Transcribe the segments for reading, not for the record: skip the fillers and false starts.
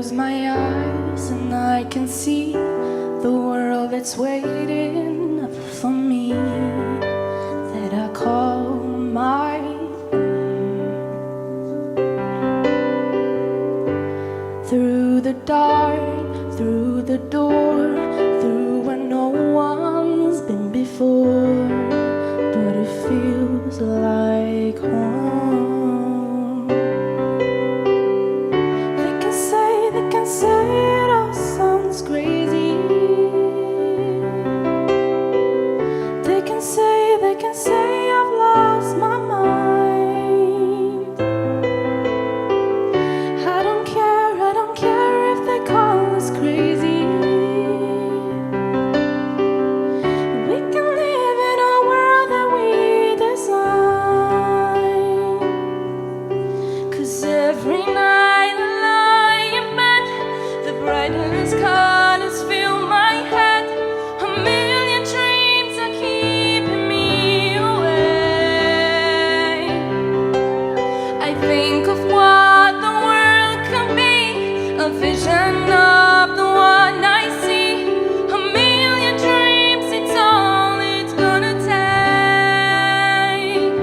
close my eyes and I can see the world that's waiting up for me, that I call my own. Through the dark, through the door, through where no one's been before, but it feels like home. They can say it all sounds crazy. They can say I've lost my mind. I don't care if they call us crazy. We can live in a world that we design. 'Cause every night I lie in bed, the brightest colors fill my head. A million dreams are keeping me away. I think of what the world can be, a vision of the one I see. A million dreams, it's all it's gonna take.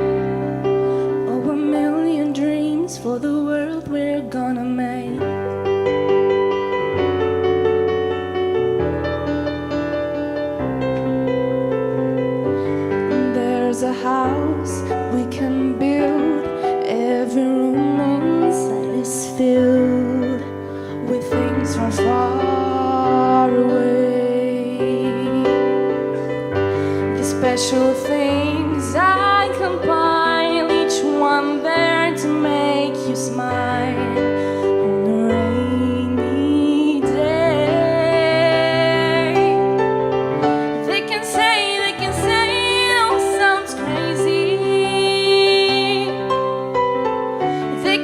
Oh, a million dreams for the world we're gonna make. There's a house we can build, every room inside is filled with things from far away. The special things I compile, each one there to make you smile on a rainy day. They can say it all sounds crazy. They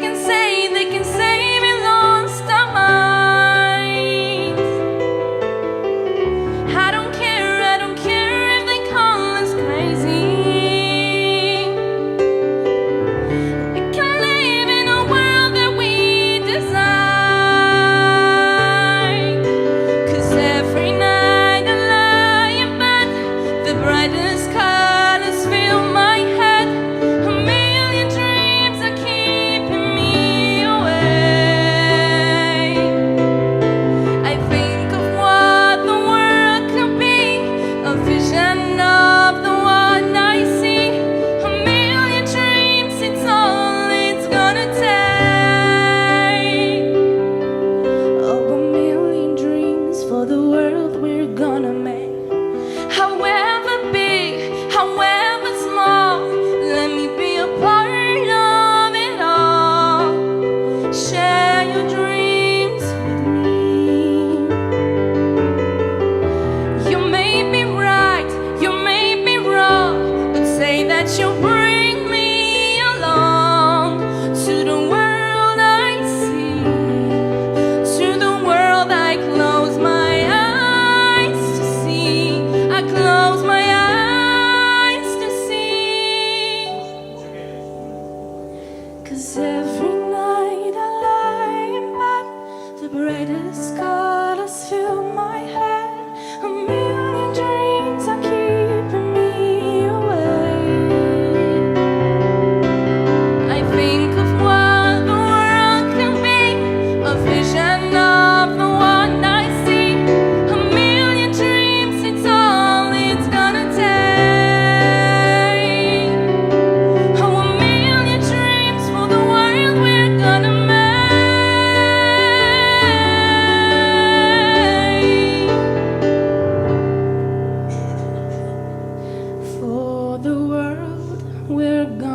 can say we lost our minds. I don't care if they call us crazy. We can live in a world that we design. 'Cause every night I lie in bed, the brightest colors fill my head. A million dreams are keeping me away. I think of what the world could be, a vision of the one I see. A million dreams, it's all it's gonna take. Oh, a million dreams for the world we're gonna make. However big, however small, let me be a part of it all. Share your dreams with me. You may be right, you may be wrong, but say that you'll bring me along to the world I see, to the world I close my eyes to see. I close my eyes to see. 'Cause every night I lie in bed, the brightest colors fill my head. A million dreams are keeping me away. I think of what the world can be, a vision of the one I see. A million dreams, it's all it's gonna take. Oh, a million dreams for the world we're gonna make. For the world we're gonna